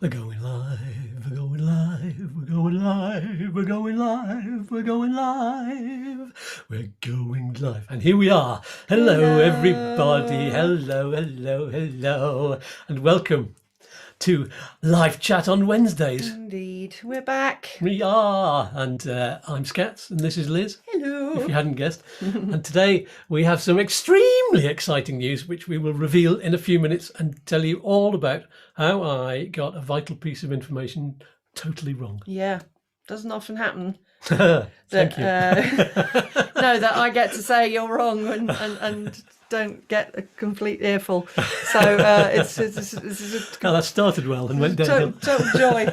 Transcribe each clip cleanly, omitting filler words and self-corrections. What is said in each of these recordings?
We're going live, we're going live, we're going live, we're going live, we're going live, we're going live. And here we are. Hello, everybody. Hello, hello, hello. And welcome to live chat on Wednesdays. Indeed. We're back. We are. And I'm Skatz, and this is Liz. Hello. If you hadn't guessed. And today we have some extremely exciting news, which we will reveal in a few minutes and tell you all about how I got a vital piece of information totally wrong. Yeah, doesn't often happen. Thank you. No, that I get to say you're wrong and don't get a complete earful. So it's Oh, that started well and went downhill. total joy.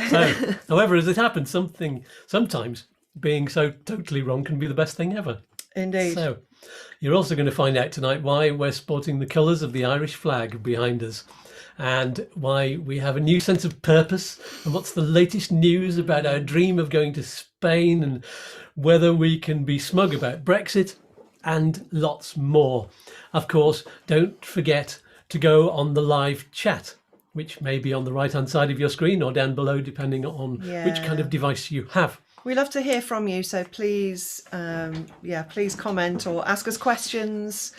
So, however, as it happens, sometimes being so totally wrong can be the best thing ever. Indeed. So, you're also going to find out tonight why we're sporting the colours of the Irish flag behind us, and why we have a new sense of purpose, and what's the latest news about our dream of going to Spain, and whether we can be smug about Brexit, and lots more. Of course, don't forget to go on the live chat, which may be on the right hand side of your screen or down below, depending on which kind of device you have. We love to hear from you, so please, please comment or ask us questions,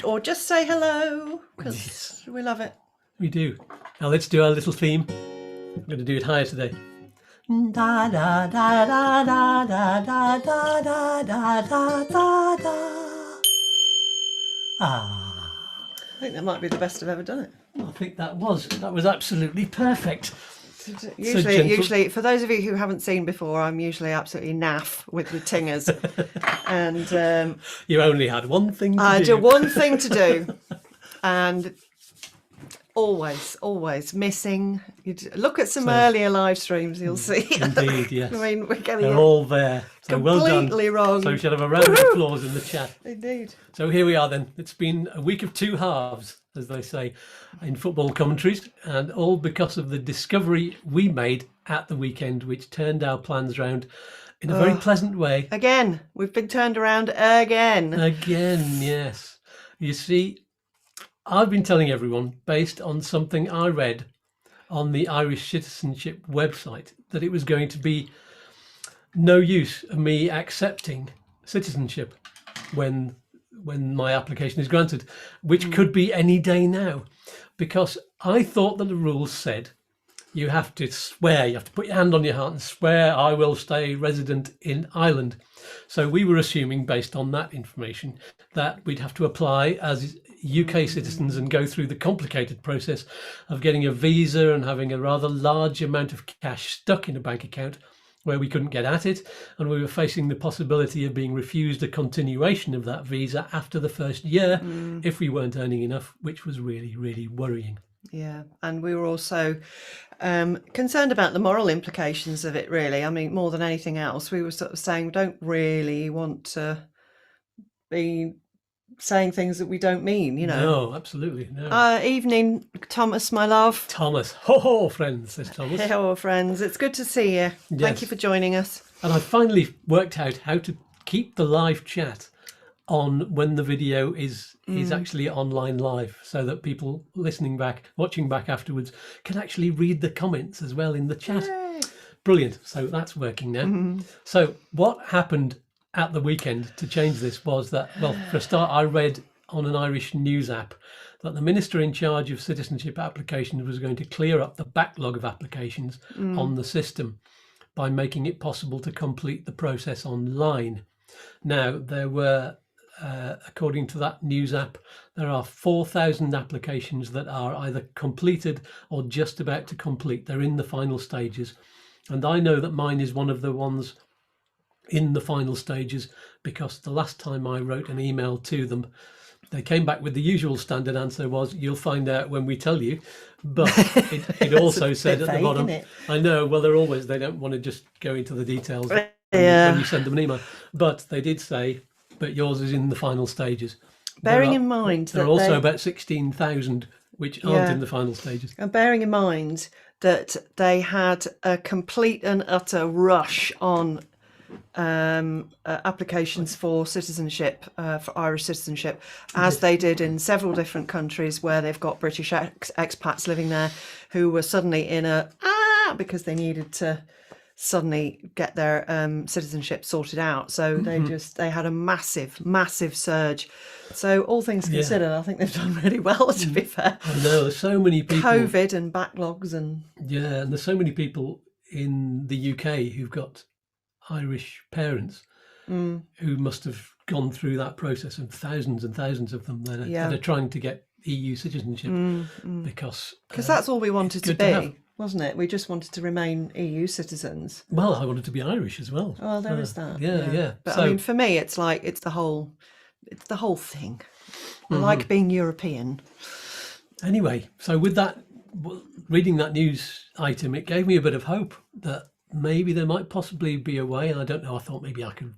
or just say hello, because we love it. We do. Now let's do our little theme. I'm going to do it higher today. Da da da da da da da da da da da da. Ah. I think that might be the best I've ever done it. I think that was absolutely perfect. Usually, for those of you who haven't seen before, I'm usually absolutely naff with the tingers, and you only had one thing to do. I do one thing to do, and always missing. Look at some earlier live streams, you'll see. Indeed, yes. I mean, we're getting They're all there. So well done. Completely wrong. So we should have a round of applause in the chat. Indeed. So here we are then. It's been a week of two halves, as they say in football commentaries, and all because of the discovery we made at the weekend, which turned our plans round in a very pleasant way. Again, we've been turned around again. Again, yes. You see, I've been telling everyone, based on something I read on the Irish Citizenship website, that it was going to be no use of me accepting citizenship when my application is granted, which could be any day now, because I thought that the rules said you have to swear, you have to put your hand on your heart and swear, I will stay resident in Ireland. So we were assuming, based on that information, that we'd have to apply as UK citizens and go through the complicated process of getting a visa and having a rather large amount of cash stuck in a bank account where we couldn't get at it, and we were facing the possibility of being refused a continuation of that visa after the first year if we weren't earning enough, which was really, really worrying. Yeah, and we were also concerned about the moral implications of it, really. I mean, more than anything else, we were sort of saying we don't really want to be saying things that we don't mean, you know. No, absolutely, no. Evening, Thomas, my love. Thomas. Ho, friends, says Thomas. Hello, friends. It's good to see you. Yes. Thank you for joining us. And I finally worked out how to keep the live chat on when the video is actually online live, so that people listening back, watching back afterwards, can actually read the comments as well in the chat. Yay. Brilliant. So that's working now. So what happened at the weekend to change this was that, well, for a start, I read on an Irish news app that the minister in charge of citizenship applications was going to clear up the backlog of applications on the system by making it possible to complete the process online. Now, there were, according to that news app, there are 4,000 applications that are either completed or just about to complete. They're in the final stages. And I know that mine is one of the ones in the final stages, because the last time I wrote an email to them, they came back with the usual standard answer was, you'll find out when we tell you. But it also said at the bottom, I know, well, they don't want to just go into the details when you send them an email. But they did say, but yours is in the final stages. Bearing in mind that there are also about 16,000 which aren't in the final stages. And bearing in mind that they had a complete and utter rush on applications for citizenship, for Irish citizenship, as they did in several different countries where they've got British expats living there who were suddenly in because they needed to suddenly get their citizenship sorted out. So they had a massive surge. So all things considered, I think they've done really well, to be fair. I know there's so many people. COVID and backlogs and there's so many people in the UK who've got Irish parents who must have gone through that process, and thousands of them that are trying to get EU citizenship because that's all we wanted to be, wasn't it? We just wanted to remain EU citizens. Well, I wanted to be Irish as well. Well, there is that. Yeah. But I mean, for me, it's like it's the whole thing. I like being European. Anyway, so with that, reading that news item, it gave me a bit of hope that maybe there might possibly be a way. And I don't know. I thought maybe I could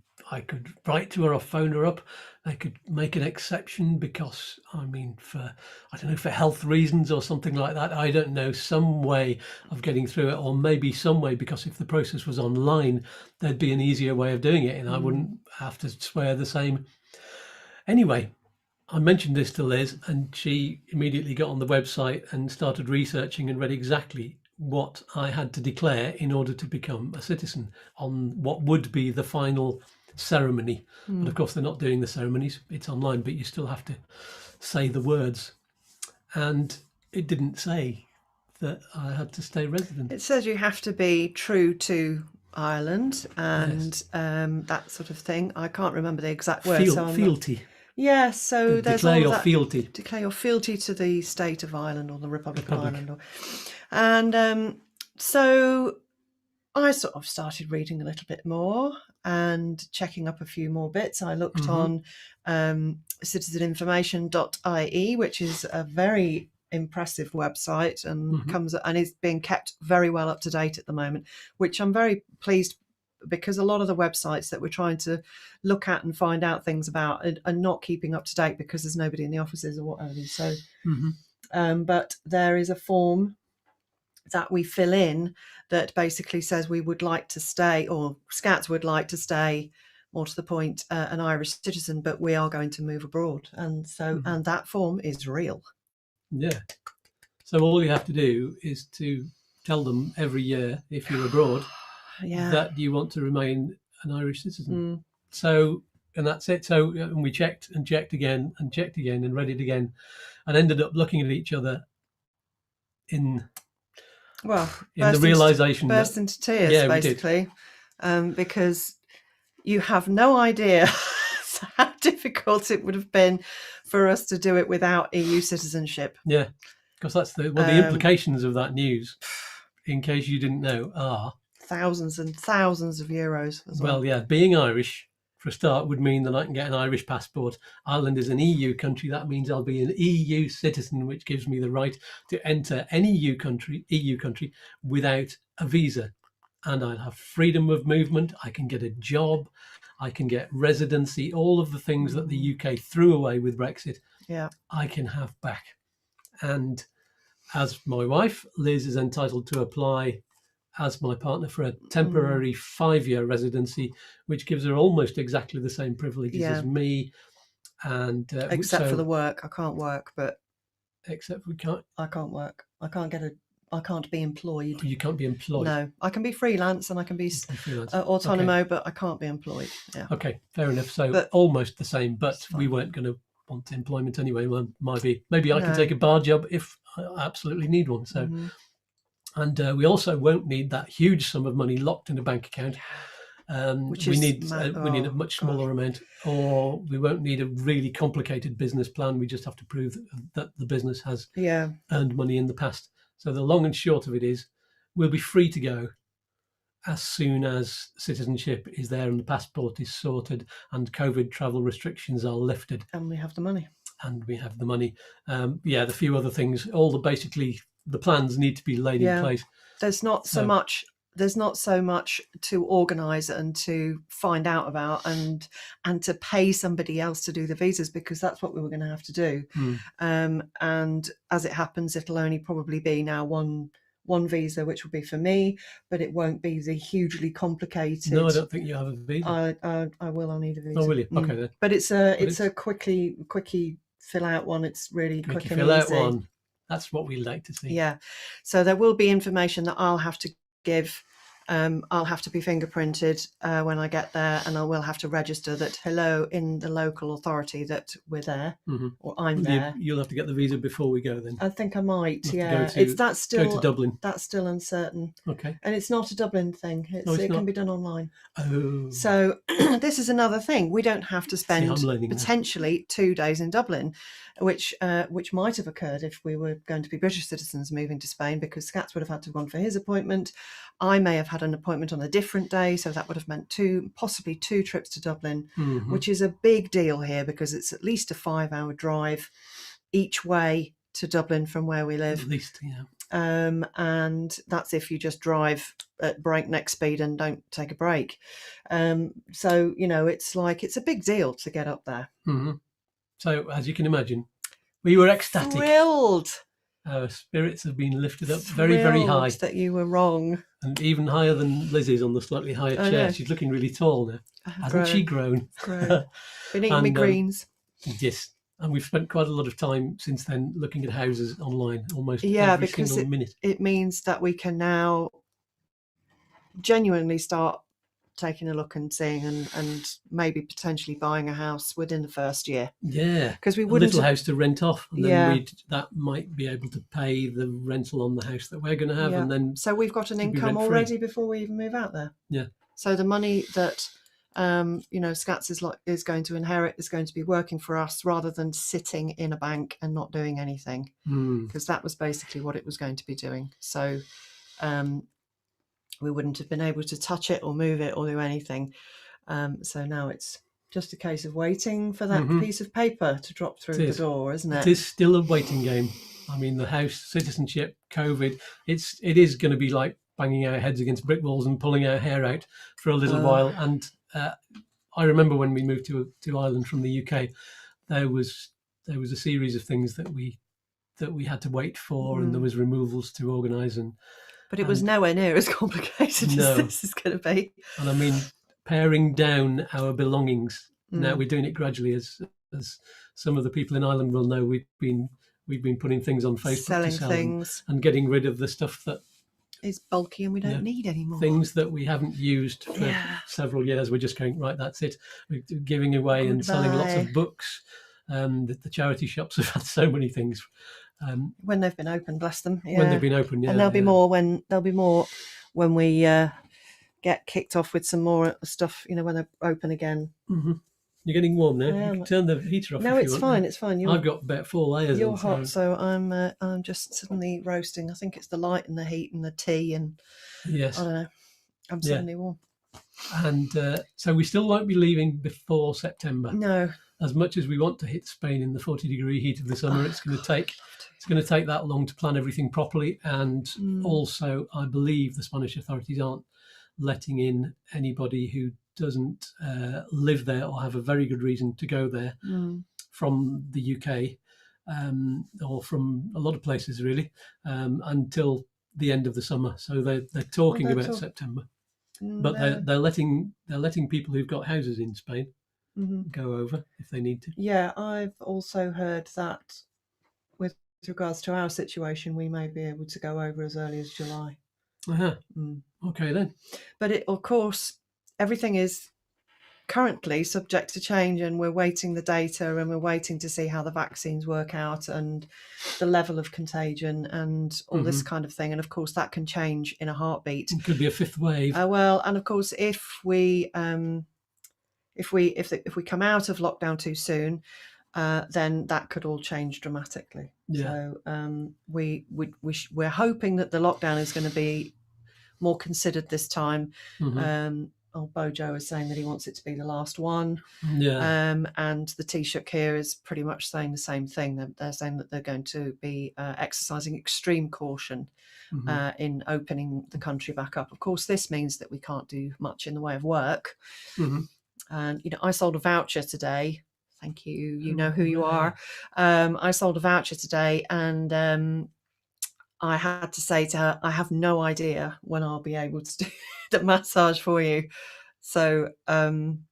write to her or phone her up. They could make an exception because, I mean, for health reasons or something like that. I don't know, some way of getting through it, or maybe some way, because if the process was online, there'd be an easier way of doing it and I wouldn't have to swear the same. Anyway, I mentioned this to Liz and she immediately got on the website and started researching and read exactly what I had to declare in order to become a citizen on what would be the final ceremony. But of course they're not doing the ceremonies, it's online, but you still have to say the words, and it didn't say that I had to stay resident. It says you have to be true to Ireland and that sort of thing. I can't remember the exact words. Fealty. Yeah, so there's declare all your that. fealty. Declare your fealty to the state of Ireland or the Republic. of Ireland. And so I sort of started reading a little bit more and checking up a few more bits. I looked on citizeninformation.ie, which is a very impressive website and is being kept very well up to date at the moment, which I'm very pleased, because a lot of the websites that we're trying to look at and find out things about are not keeping up to date because there's nobody in the offices or whatever. So, but there is a form that we fill in that basically says we would like to stay, or Skatz would like to stay, more to the point, an Irish citizen, but we are going to move abroad. And so, and that form is real. Yeah. So all you have to do is to tell them every year, if you're abroad, that you want to remain an Irish citizen. So, and that's it. So, and we checked and checked again and checked again and read it again, and ended up looking at each other in the realization, burst into tears, basically, because you have no idea how difficult it would have been for us to do it without EU citizenship. Yeah, because that's the implications of that news, in case you didn't know, are thousands and thousands of euros as well. Well, yeah, being Irish, for a start, would mean that I can get an Irish passport. Ireland is an EU country. That means I'll be an EU citizen, which gives me the right to enter any EU country without a visa. And I'll have freedom of movement. I can get a job. I can get residency. All of the things that the UK threw away with Brexit, I can have back. And as my wife, Liz, is entitled to apply as my partner for a temporary 5-year residency, which gives her almost exactly the same privileges as me. And except for the work, I can't work, but I can't work. I can't be employed. You can't be employed. No, I can be freelance and I can be autonomo, but I can't be employed. Yeah. Okay, fair enough. So almost the same, but we weren't going to want employment anyway. Well, maybe I can take a bar job if I absolutely need one. So. And we also won't need that huge sum of money locked in a bank account. We need a much smaller amount, or we won't need a really complicated business plan. We just have to prove that the business has earned money in the past. So the long and short of it is, we'll be free to go as soon as citizenship is there and the passport is sorted and COVID travel restrictions are lifted. And we have the money. The few other things, the plans need to be laid in place. There's not so much to organise and to find out about and to pay somebody else to do the visas, because that's what we were going to have to do. And as it happens, it'll only probably be now one one visa, which will be for me, but it won't be the hugely complicated. No, I don't think you have a visa. I will. I'll need a visa. Oh, will you? Okay then. But it's a quickie fill out one. It's really quick and fill out easy. one. That's what we like to see. Yeah. So there will be information that I'll have to give. I'll have to be fingerprinted when I get there, and I will have to register that hello in the local authority that we're there, or I'm there. You'll have to get the visa before we go then. I think I might. Yeah, that's still go to Dublin. That's still uncertain. Okay. And it's not a Dublin thing. It can be done online. Oh. So this is another thing. We don't have to spend potentially 2 days in Dublin, which might have occurred if we were going to be British citizens moving to Spain, because Skatz would have had to have gone for his appointment. I may have had an appointment on a different day, so that would have meant possibly two trips to Dublin, which is a big deal here because it's at least a 5-hour drive each way to Dublin from where we live. At least, yeah. And that's if you just drive at breakneck speed and don't take a break. So, it's a big deal to get up there. So, as you can imagine, we were ecstatic. Thrilled. Our spirits have been lifted up very, very high. That you were wrong. And even higher than Lizzie's on the slightly higher chair. She's looking really tall now. Hasn't she grown? Been eating me greens. Yes. And we've spent quite a lot of time since then looking at houses online, almost every single minute. It means that we can now genuinely start taking a look and seeing and maybe potentially buying a house within the first year. Yeah, because we wouldn't a little house to rent off, and then that might be able to pay the rental on the house that we're going to have, and then so we've got an income already before we even move out there. Yeah. So the money that Skatz is going to inherit is going to be working for us rather than sitting in a bank and not doing anything, because that was basically what it was going to be doing. So we wouldn't have been able to touch it or move it or do anything. So now it's just a case of waiting for that piece of paper to drop through the door, isn't it? It is still a waiting game. I mean, the house, citizenship, COVID, it is going to be like banging our heads against brick walls and pulling our hair out for a little while. And I remember when we moved to Ireland from the UK, there was a series of things that we had to wait for, and there was removals to organise, but it was nowhere near as complicated as this is going to be. And I mean, paring down our belongings. Now we're doing it gradually, as some of the people in Ireland will know. We've been putting things on Facebook, selling things, and getting rid of the stuff that is bulky and we don't need anymore. Things that we haven't used for several years. We're just going, right, that's it. We're giving away and selling lots of books. The charity shops have had so many things. When they've been open, bless them. Yeah. When they've been open, yeah. And there'll be more when we get kicked off with some more stuff, when they're open again. You're getting warm now. You can turn the heater off. No, it's fine. It's fine. I've got about 4 layers. You're hot, so I'm just suddenly roasting. I think it's the light and the heat and the tea, and yes, I don't know. I'm suddenly warm. And so we still won't be leaving before September. No. As much as we want to hit Spain in the 40-degree heat of the summer, it's going to take that long to plan everything properly. And also, I believe the Spanish authorities aren't letting in anybody who doesn't live there or have a very good reason to go there from the UK or from a lot of places really until the end of the summer. So they're talking about September, but they're letting people who've got houses in Spain go over if they need to. Yeah, I've also heard that with regards to our situation, we may be able to go over as early as July. Okay then. But of course, everything is currently subject to change, and we're waiting the data, and we're waiting to see how the vaccines work out and the level of contagion and all this kind of thing. And of course, that can change in a heartbeat. It could be a fifth wave. Well, and of course, if we come out of lockdown too soon, then that could all change dramatically. Yeah. So we're hoping that the lockdown is going to be more considered this time. Old Bojo is saying that he wants it to be the last one. Yeah. And the Taoiseach here is pretty much saying the same thing. They're saying that they're going to be exercising extreme caution in opening the country back up. Of course, this means that we can't do much in the way of work. And I sold a voucher today. Thank you. You know who you are. I sold a voucher today, and I had to say to her, I have no idea when I'll be able to do the massage for you. So, and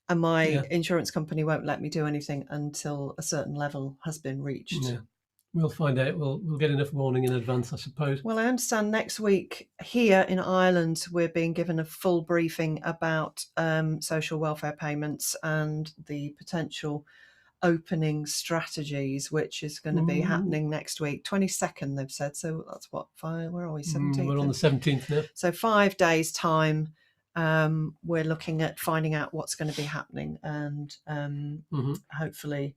my insurance company won't let me do anything until a certain level has been reached. Yeah. We'll find out. We'll get enough warning in advance, I suppose. Well, I understand next week here in Ireland, we're being given a full briefing about social welfare payments and the potential opening strategies, which is going to be happening next week, 22nd, they've said. So that's what, where are we, 17th? We're on the 17th now. So 5 days' time, we're looking at finding out what's going to be happening, and hopefully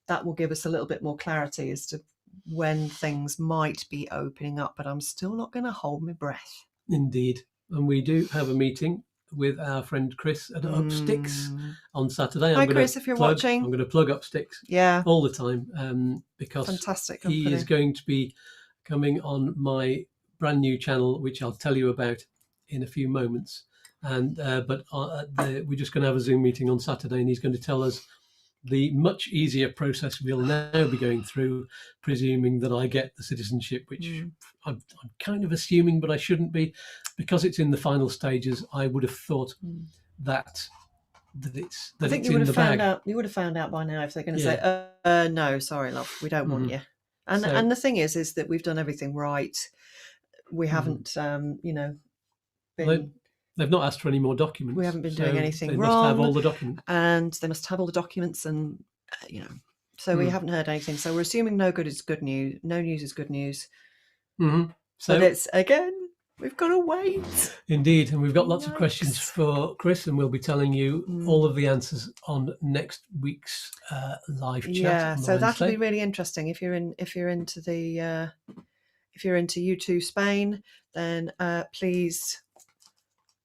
that will give us a little bit more clarity as to when things might be opening up, but I'm still not going to hold my breath. Indeed. And we do have a meeting with our friend Chris at Upsticks on Saturday. Hi, Chris, if you're watching. I'm going to plug Upsticks all the time because fantastic he is going to be coming on my brand new channel, which I'll tell you about in a few moments. And but we're just going to have a Zoom meeting on Saturday, and he's going to tell us the much easier process we'll now be going through, presuming that I get the citizenship, which I'm kind of assuming, but I shouldn't be, because it's in the final stages. I would have thought that it's I think it's you would in have the found bag. out. You would have found out by now if they're going to say, "No, sorry, love, we don't want you." And the thing is that we've done everything right. We haven't, been. They've not asked for any more documents. We haven't been doing anything they wrong. Must have all the documents, and they must have all the documents, and so we haven't heard anything. So we're assuming no good is good news. No news is good news. So, but it's again, we've got to wait. Indeed, and we've got lots of questions for Chris, and we'll be telling you all of the answers on next week's live chat. Yeah, so that'll be really interesting. If you're into U2 Spain, then please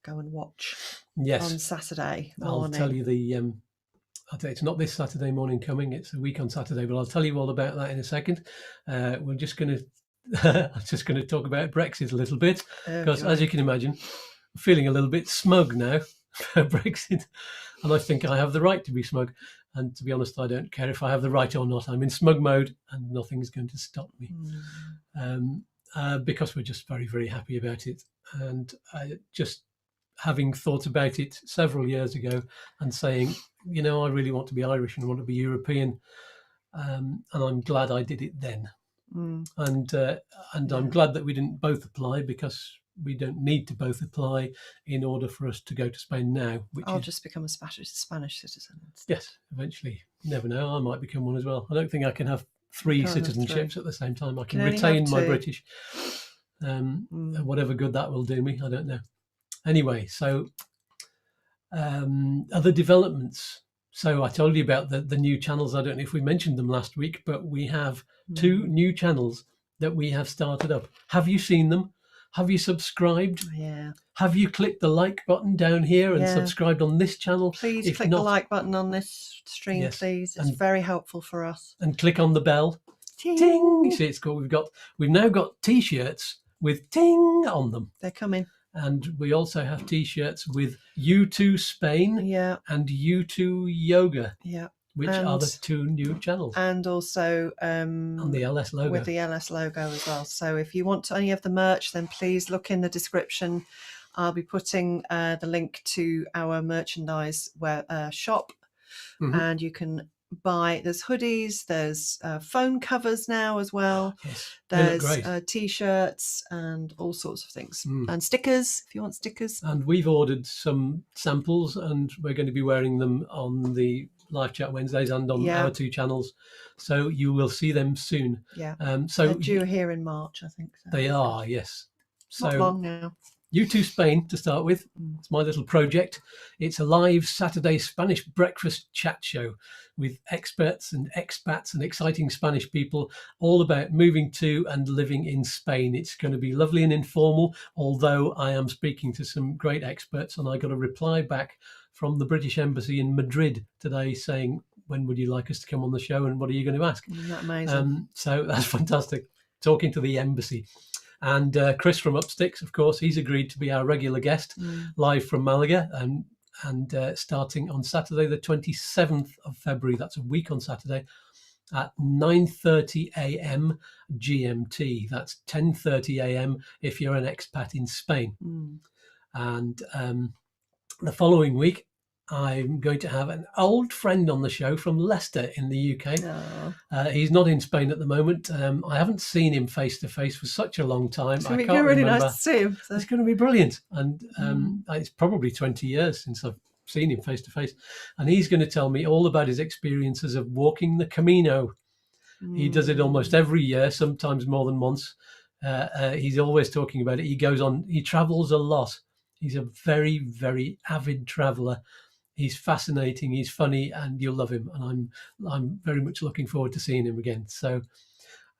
go and watch. Yes, on Saturday morning. I'll tell you it's not this Saturday morning coming. It's a week on Saturday, but I'll tell you all about that in a second. We're just going to. I'm just going to talk about Brexit a little bit because, as you can imagine, I'm feeling a little bit smug now about Brexit, and I think I have the right to be smug. And to be honest, I don't care if I have the right or not. I'm in smug mode, and nothing's going to stop me because we're just very, very happy about it. And just having thought about it several years ago and saying, I really want to be Irish and want to be European, and I'm glad I did it then. And I'm glad that we didn't both apply, because we don't need to both apply in order for us to go to Spain now. I'll just become a Spanish citizen. Yes, eventually. You never know. I might become one as well. I don't think I can have three citizenships at the same time. I can retain my British. Whatever good that will do me, I don't know. Anyway, so other developments. So I told you about the new channels. I don't know if we mentioned them last week, but we have 2 new channels that we have started up. Have you seen them? Have you subscribed? Yeah. Have you clicked the like button down here and subscribed on this channel? Please click the like button on this stream, please. It's very helpful for us. And click on the bell. Ting. Ting. You see, it's cool. We've now got T-shirts with ting on them. They're coming. And we also have T-shirts with U2 Spain and U2 Yoga, which are the 2 new channels. And also on the LS logo. With the LS logo as well. So if you want any of the merch, then please look in the description. I'll be putting the link to our merchandise shop, and you can buy. There's hoodies, there's phone covers now as well. Yes, there's T-shirts and all sorts of things, and stickers if you want stickers. And we've ordered some samples, and we're going to be wearing them on the live chat Wednesdays and on our 2 channels, so you will see them soon. So they're due here in March, I think. So. They are, yes. So not long now. U2 Spain, to start with. It's my little project. It's a live Saturday Spanish breakfast chat show with experts and expats and exciting Spanish people, all about moving to and living in Spain. It's going to be lovely and informal, although I am speaking to some great experts, and I got a reply back from the British Embassy in Madrid today saying, when would you like us to come on the show and what are you going to ask? Isn't that amazing? So that's fantastic, talking to the embassy. And Chris from Upsticks, of course, he's agreed to be our regular guest live from Malaga, and starting on Saturday, the 27th of February. That's a week on Saturday. at 9:30 a.m. GMT. That's 10:30 a.m. if you're an expat in Spain. And the following week, I'm going to have an old friend on the show from Leicester in the UK. He's not in Spain at the moment. I haven't seen him face to face for such a long time. It's going to be really nice to see him. So. It's going to be brilliant. And it's probably 20 years since I've seen him face to face. And he's going to tell me all about his experiences of walking the Camino. He does it almost every year, sometimes more than once. He's always talking about it. He travels a lot. He's a very, very avid traveller. He's fascinating, he's funny, and you'll love him. And I'm very much looking forward to seeing him again. So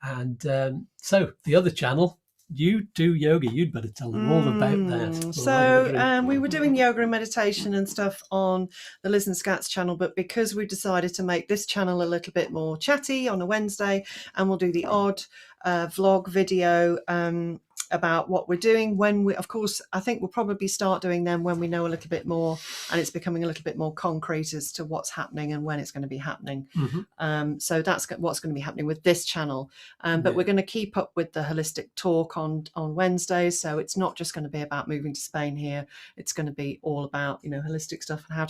the other channel, You Do Yoga. You'd better tell them all about that. So we were doing yoga and meditation and stuff on the Liz and Skatz channel, but because we decided to make this channel a little bit more chatty on a Wednesday, and we'll do the odd vlog video about what we're doing of course, I think we'll probably start doing them when we know a little bit more and it's becoming a little bit more concrete as to what's happening and when it's going to be happening. So that's what's going to be happening with this channel. But we're going to keep up with the holistic talk on Wednesdays. So it's not just going to be about moving to Spain here. It's going to be all about, holistic stuff and how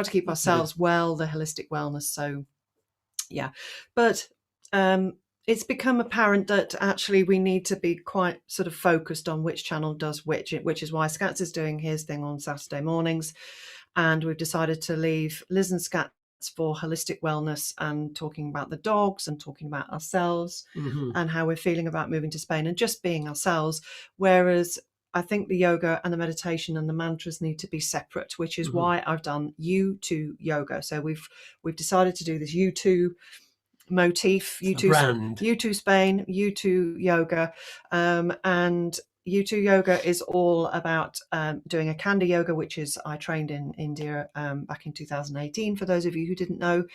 to keep ourselves well, the holistic wellness. So yeah, but it's become apparent that actually we need to be quite sort of focused on which channel does which is why Skatz is doing his thing on Saturday mornings. And we've decided to leave Liz and Skatz for holistic wellness and talking about the dogs and talking about ourselves and how we're feeling about moving to Spain and just being ourselves. Whereas I think the yoga and the meditation and the mantras need to be separate, which is why I've done U2 yoga. So we've decided to do this U2 motif, U2 Spain, U2 yoga, and U2 yoga is all about doing a Kanda yoga, which is I trained in India back in 2018, for those of you who didn't know.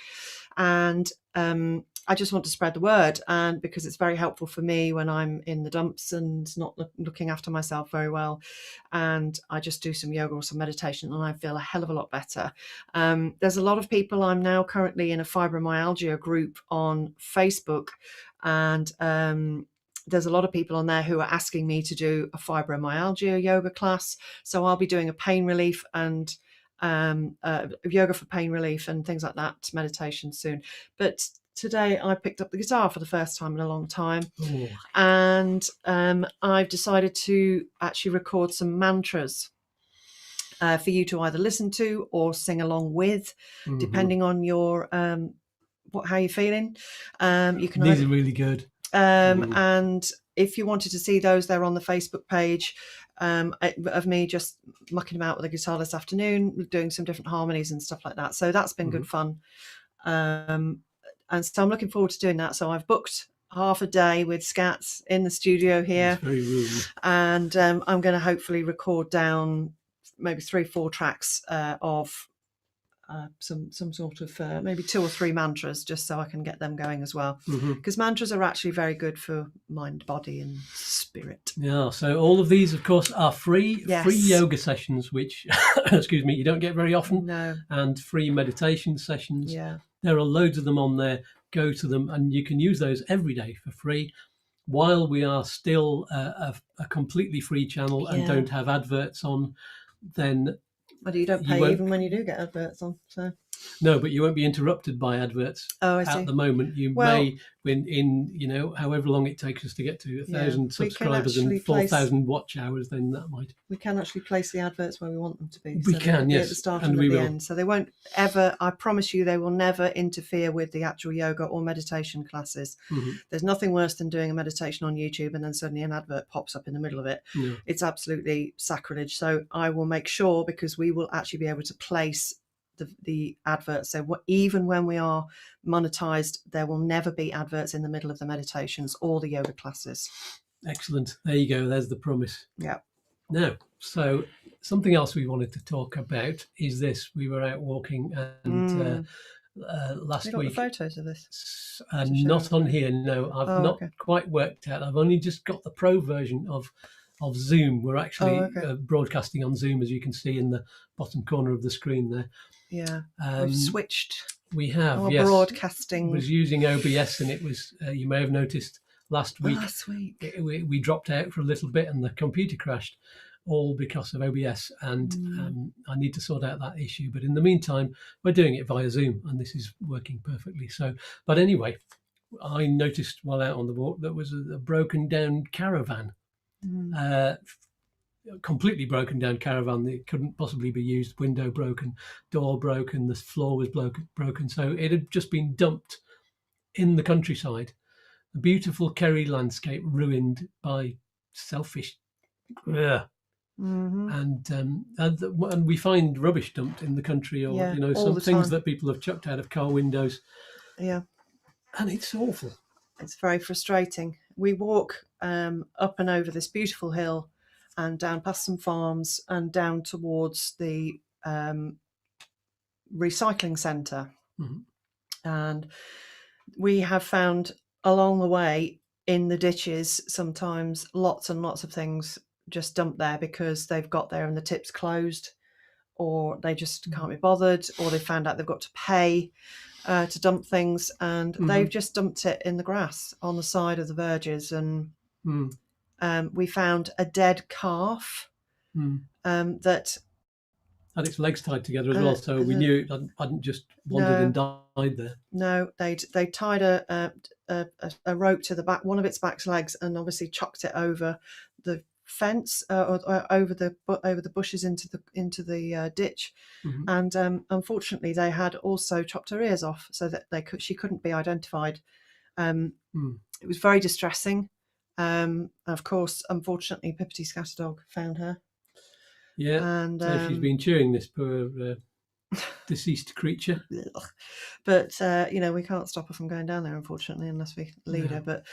And I just want to spread the word, and because it's very helpful for me when I'm in the dumps and not looking after myself very well, and I just do some yoga or some meditation and I feel a hell of a lot better. There's a lot of people. I'm now currently in a fibromyalgia group on Facebook, and there's a lot of people on there who are asking me to do a fibromyalgia yoga class. So I'll be doing a pain relief and yoga for pain relief and things like that, meditation soon. But today I picked up the guitar for the first time in a long time. And I've decided to actually record some mantras for you to either listen to or sing along with, depending on your how you're feeling. You can These are really good. And if you wanted to see those, they're on the Facebook page of me just mucking about with the guitar this afternoon, doing some different harmonies and stuff like that. So that's been good fun. And so I'm looking forward to doing that. So I've booked half a day with Skatz in the studio here. And I'm going to hopefully record down maybe 3-4 tracks of some sort of maybe 2 or 3 mantras, just so I can get them going as well, because mantras are actually very good for mind, body and spirit. Yeah, so all of these of course are free yoga sessions, which excuse me, you don't get very often. And free meditation sessions. There are loads of them on there. Go to them and you can use those every day for free while we are still a completely free channel and don't have adverts on. Then you don't pay even when you do get adverts on. So no, but you won't be interrupted by adverts. At the moment, you may, in however long it takes us to get to 1,000 subscribers and 4,000 watch hours, then that might. We can actually place the adverts where we want them to be. We can, yes, at the start and at the end. So they won't ever. I promise you, they will never interfere with the actual yoga or meditation classes. There's nothing worse than doing a meditation on YouTube and then suddenly an advert pops up in the middle of it. It's absolutely sacrilege. So I will make sure, because we will actually be able to place the adverts. So even when we are monetized, there will never be adverts in the middle of the meditations or the yoga classes. Excellent. There you go. There's the promise. Yeah. Now, so something else we wanted to talk about is this. We were out walking and last week. Got the photos of this? Not on here. No, I've not quite worked out. I've only just got the pro version of Zoom. We're actually broadcasting on Zoom, as you can see in the bottom corner of the screen there. Yeah, we've switched. We have, Our yes. broadcasting Was using OBS, and it was, you may have noticed last week, we dropped out for a little bit and the computer crashed, all because of OBS, and I need to sort out that issue. But in the meantime, we're doing it via Zoom, and this is working perfectly. So, but anyway, I noticed while out on the walk there was a broken down caravan, completely broken down caravan that couldn't possibly be used, window broken, door broken, the floor was broken. So it had just been dumped in the countryside. A beautiful Kerry landscape ruined by selfish. And we find rubbish dumped in the country, or some things that people have chucked out of car windows. Yeah, and it's awful. It's very frustrating. We walk up and over this beautiful hill, and down past some farms, and down towards the recycling centre, and we have found along the way in the ditches sometimes lots and lots of things just dumped there because they've got there and the tip's closed, or they just can't be bothered, or they found out they've got to pay to dump things, and they've just dumped it in the grass on the side of the verges. And we found a dead calf that had its legs tied together as well, so we knew it hadn't just wandered and died there. No, they tied a rope to the back, one of its back legs, and obviously chucked it over the fence, or over the bushes into the ditch. And unfortunately, they had also chopped her ears off so that she couldn't be identified. It was very distressing. Of course, unfortunately, Pippity Scatterdog found her. Yeah, and so she's been chewing this poor deceased creature. But we can't stop her from going down there, unfortunately, unless we lead her. But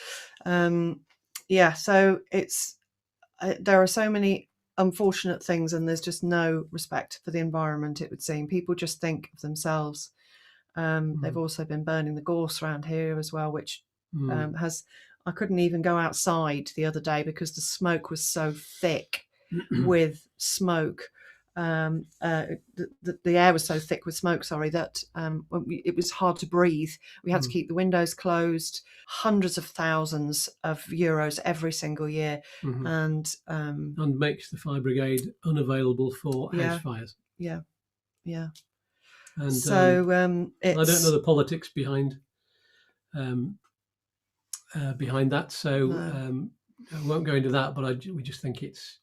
so it's there are so many unfortunate things, and there's just no respect for the environment, it would seem. People just think of themselves. They've also been burning the gorse around here as well, which I couldn't even go outside the other day because the smoke was so thick with smoke. The air was so thick with smoke, that it was hard to breathe. We had to keep the windows closed. Hundreds of thousands of euros every single year, and makes the fire brigade unavailable for house fires. Yeah. And so I don't know the politics behind that, so I won't go into that. But we just think it's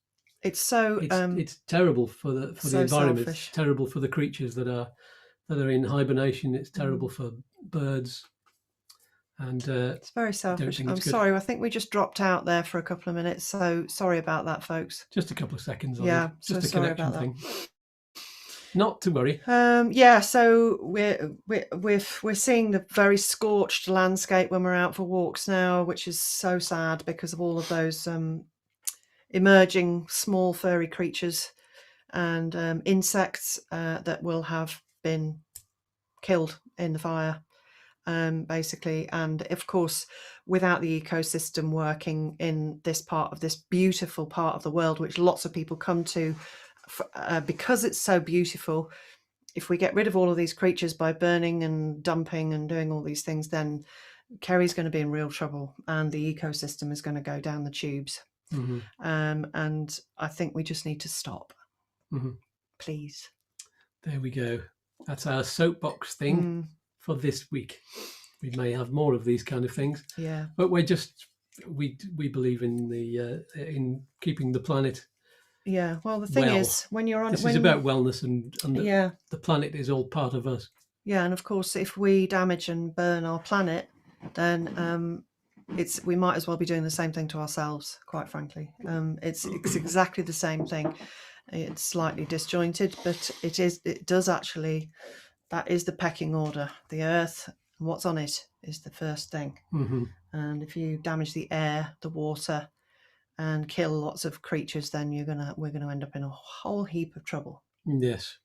terrible for the environment. Selfish. It's terrible for the creatures that are in hibernation. It's terrible for birds, and it's very selfish. I'm sorry. I think we just dropped out there for a couple of minutes. So sorry about that, folks. Just a couple of seconds. Just a connection thing. Not to worry. So we're seeing the very scorched landscape when we're out for walks now, which is so sad because of all of those emerging small furry creatures and insects that will have been killed in the fire, basically. And of course, without the ecosystem working in this beautiful part of the world, which lots of people come to because it's so beautiful, if we get rid of all of these creatures by burning and dumping and doing all these things, then Kerry's going to be in real trouble and the ecosystem is going to go down the tubes. And I think we just need to stop. Please. There we go. That's our soapbox thing for this week. We may have more of these kind of things. Yeah. But we believe in in keeping the planet. Yeah. Well, the thing is, when you're on, this is about wellness, and the planet is all part of us. Yeah, and of course, if we damage and burn our planet, then we might as well be doing the same thing to ourselves, quite frankly. It's exactly the same thing. It's slightly disjointed, but it does actually, that is the pecking order. The earth and what's on it is the first thing. And if you damage the air, the water, and kill lots of creatures, then we're gonna end up in a whole heap of trouble. Yes.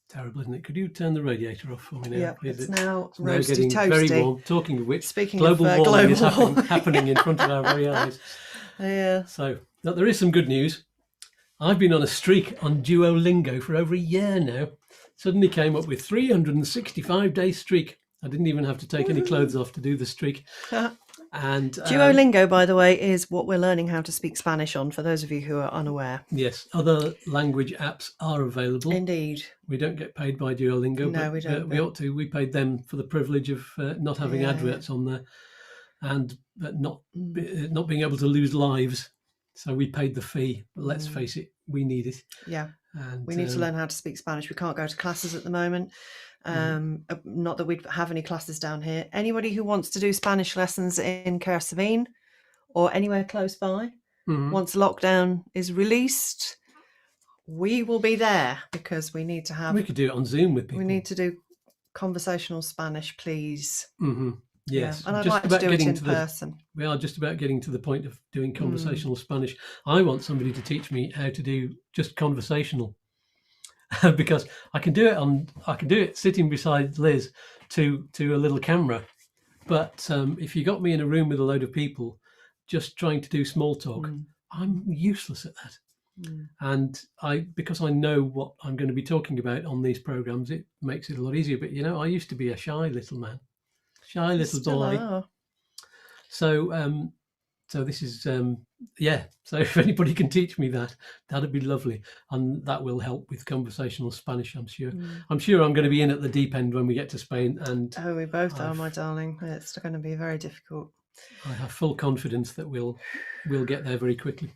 Terrible, isn't it? Could you turn the radiator off for me now? Yeah, it's now getting toasty. Very warm. Talking of which, speaking global of warming is happening in front of our very eyes. Yeah. So there is some good news. I've been on a streak on Duolingo for over a year now. suddenly came up with 365-day streak. I didn't even have to take any clothes off to do the streak. And Duolingo, by the way, is what we're learning how to speak Spanish on, for those of you who are unaware. Yes, other language apps are available. Indeed. We don't get paid by Duolingo, No, but we don't. we ought to. We paid them for the privilege of not having adverts on there, and not being able to lose lives. So we paid the fee. But let's face it, we need it. Yeah. And we need to learn how to speak Spanish. We can't go to classes at the moment. Not that we have any classes down here. Anybody who wants to do Spanish lessons in Kersavine or anywhere close by, once lockdown is released, we will be there, because we need to have... We could do it on Zoom with people. We need to do conversational Spanish, please. Yes. Yeah. And I'd like to do it in person. We are just about getting to the point of doing conversational Spanish. I want somebody to teach me how to do just conversational. Because I can do it sitting beside Liz to a little camera, but if you got me in a room with a load of people just trying to do small talk, I'm useless at that. And because I know what I'm going to be talking about on these programs, it makes it a lot easier. But I used to be a shy little man, shy little boy. So this is so if anybody can teach me that, that'd be lovely, and that will help with conversational Spanish, I'm sure. I'm sure I'm going to be in at the deep end when we get to Spain, and we both are, my darling. It's going to be very difficult. I have full confidence that we'll get there very quickly.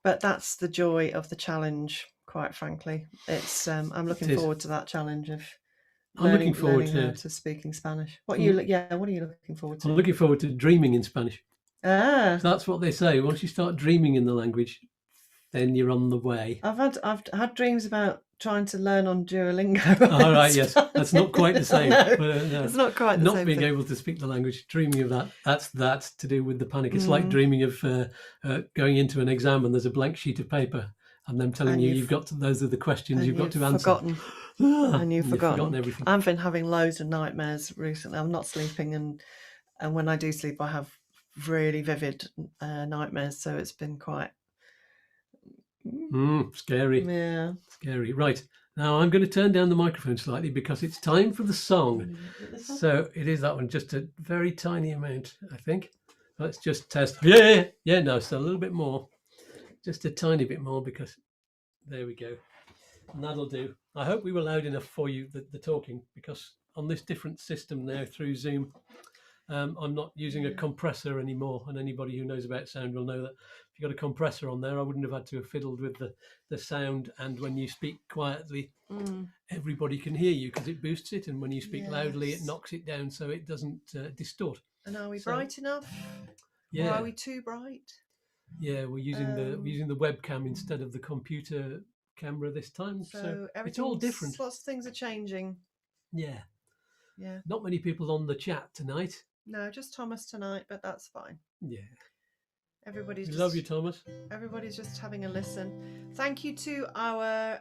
But that's the joy of the challenge, quite frankly. It's I'm looking forward to that challenge of learning how to speaking Spanish. What are you looking forward to? I'm looking forward to dreaming in Spanish. So that's what they say. Once you start dreaming in the language, then you're on the way. I've had dreams about trying to learn on Duolingo. All right, yes, that's not quite the same. No, but, it's not quite the same. Not being able to speak the language, dreaming of that's to do with the panic. It's like dreaming of going into an exam and there's a blank sheet of paper and them telling you've got to, those are the questions you've got to answer. And you've forgotten everything. I've been having loads of nightmares recently. I'm not sleeping, and when I do sleep, I have really vivid nightmares, so it's been quite scary. Yeah, scary. Right, now I'm going to turn down the microphone slightly because it's time for the song. So it is that one, just a very tiny amount, I think. Let's just test. No, so a little bit more, just a tiny bit more, because there we go, and that'll do. I hope we were loud enough for you, the talking, because on this different system now through Zoom, I'm not using a compressor anymore, and anybody who knows about sound will know that if you got a compressor on there, I wouldn't have had to have fiddled with the sound, and when you speak quietly, everybody can hear you because it boosts it, and when you speak loudly, it knocks it down so it doesn't distort. And are we bright enough? Yeah. Or are we too bright? Yeah, we're using the webcam instead of the computer camera this time, so it's all different. Lots of things are changing. Yeah. Yeah. Not many people on the chat tonight. No, just Thomas tonight, but that's fine. Yeah. We love you, Thomas. Everybody's just having a listen. Thank you to our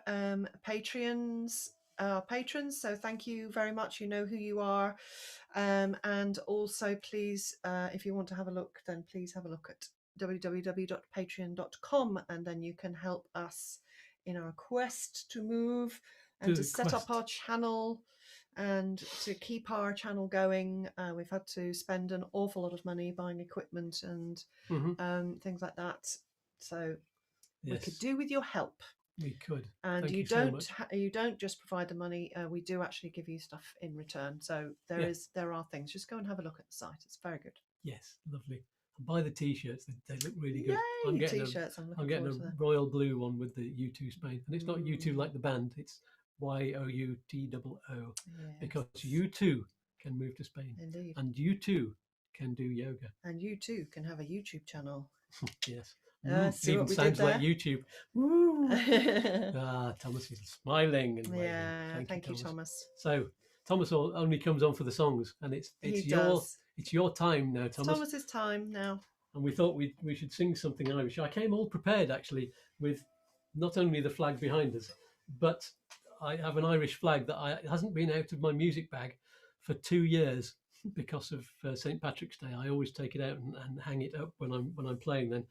patrons. So thank you very much. You know who you are. And also, please, if you want to have a look, then please have a look at www.patreon.com, and then you can help us in our quest to move and to set up our channel and to keep our channel going. We've had to spend an awful lot of money buying equipment and things like that. So we could do with your help. We could. And you don't just provide the money. We do actually give you stuff in return. So there are things. Just go and have a look at the site. It's very good. Yes, lovely. And buy the t-shirts. They look really good. Yay, I'm getting a royal blue one with the U2 Spain, and it's not U2 like the band. It's YOUTOO, because you too can move to Spain. Indeed. And you too can do yoga. And you too can have a YouTube channel. Yes. Even sounds like YouTube. Woo. Thomas is smiling and waving. Yeah, thank you, Thomas. So Thomas only comes on for the songs, and it's your time now, Thomas. It's Thomas's time now. And we thought we should sing something Irish. I came all prepared, actually, with not only the flag behind us, but I have an Irish flag that hasn't been out of my music bag for 2 years because of St. Patrick's Day. I always take it out and hang it up when I'm playing then.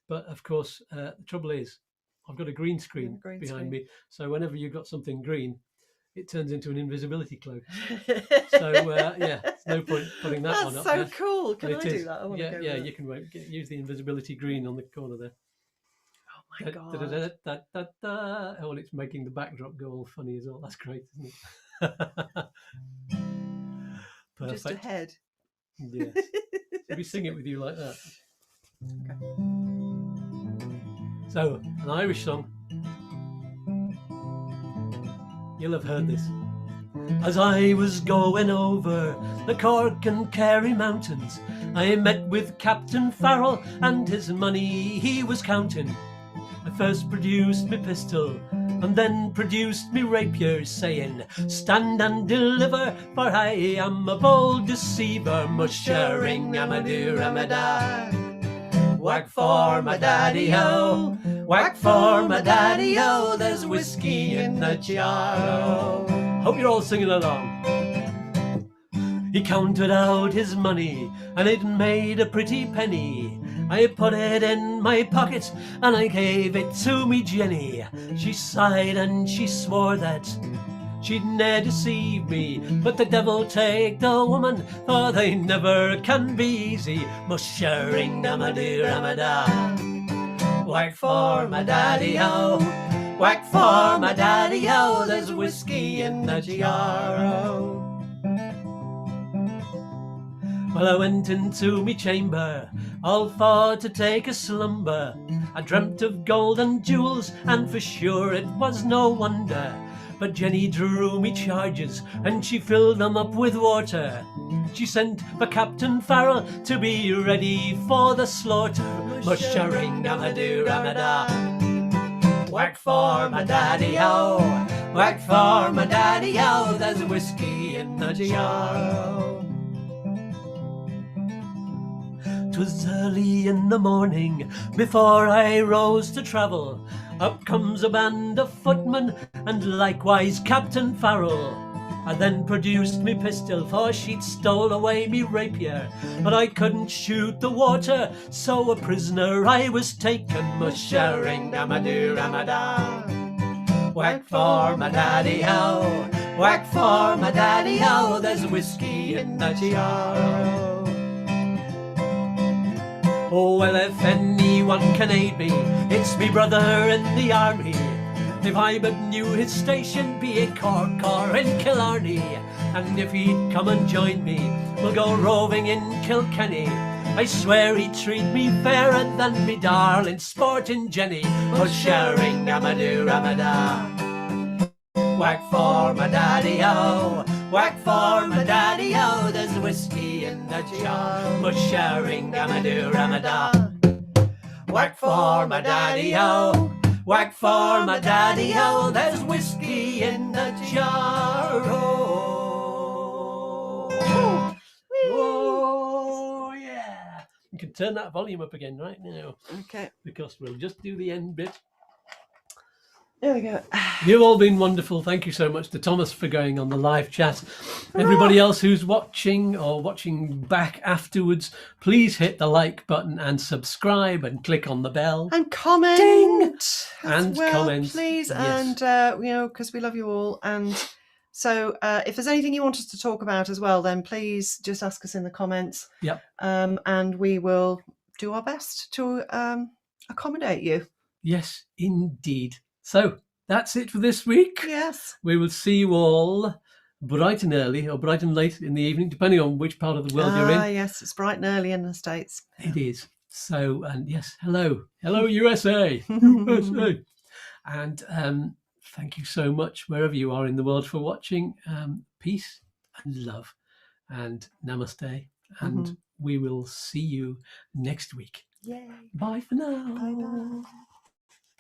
But of course, the trouble is, I've got a green screen behind me. So whenever you've got something green, it turns into an invisibility cloak. So yeah, there's no point putting that one That's up so there. cool. Can I It do is. that? I want to Yeah, go yeah, with you it. can use the invisibility green on the corner there. Oh my God. Oh, and it's making the backdrop go all funny as well. That's great, isn't it? I'm just Perfect. ahead. Yes. Should we sing it with you like that? Okay. So, an Irish song. You'll have heard this. As I was going over the Cork and Kerry mountains, I met with Captain Farrell and his money he was counting. I first produced me pistol and then produced me rapier, saying, "Stand and deliver, for I am a bold deceiver." Mushering Amadou Ramada. Whack for my daddy-o, whack for my daddy-o, there's whiskey in the jar. Hope you're all singing along. He counted out his money and it made a pretty penny. I put it in my pocket and I gave it to me Jenny. She sighed and she swore that she'd ne'er deceive me, but the devil take the woman, for they never can be easy. Mushering Amadou Ramada. Whack for my daddy-o, whack for my daddy-o, there's whiskey in the jar. Well, I went into me chamber, all for to take a slumber. I dreamt of gold and jewels, and for sure it was no wonder. But Jenny drew me charges, and she filled them up with water. She sent for Captain Farrell to be ready for the slaughter. Mushering Amadou Ramada. Whack for my daddy-o, whack for my daddy-o, there's whiskey in the jar. 'Twas early in the morning, before I rose to travel. Up comes a band of footmen, and likewise Captain Farrell. I then produced me pistol, for she'd stole away me rapier. But I couldn't shoot the water, so a prisoner I was taken. Mushering Amadou Ramada. Whack for my daddy-o, whack for my daddy-o, there's whiskey in the jar. Oh, well, if anyone can aid me, it's me brother in the army. If I but knew his station, be it Cork or in Killarney, and if he'd come and join me, we'll go roving in Kilkenny. I swear he'd treat me fairer than me darling sporting Jenny. Mushering Amadou Ramada. Whack for my daddy-o, whack for my daddy-o, there's whiskey in the jar. Mushering Amadou Ramada. Whack for my daddy-o, whack for my daddy-o, there's whiskey in the jar. Oh, yeah. You can turn that volume up again right now. Okay. Because we'll just do the end bit. There we go. You've all been wonderful. Thank you so much to Thomas for going on the live chat. Everybody else who's watching or watching back afterwards, please hit the like button and subscribe and click on the bell. And comment. Ding! And comment. Please. Yes. And, because we love you all. And so if there's anything you want us to talk about as well, then please just ask us in the comments. Yep. And we will do our best to accommodate you. Yes, indeed. So that's it for this week. Yes. We will see you all bright and early or bright and late in the evening, depending on which part of the world you're in. Yes, it's bright and early in the States. It is. So, and yes, hello. Hello, USA. USA. And thank you so much, wherever you are in the world, for watching. Peace and love and namaste. And we will see you next week. Yay. Bye for now. Bye-bye.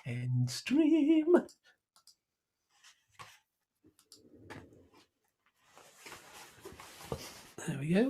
End stream. There we go.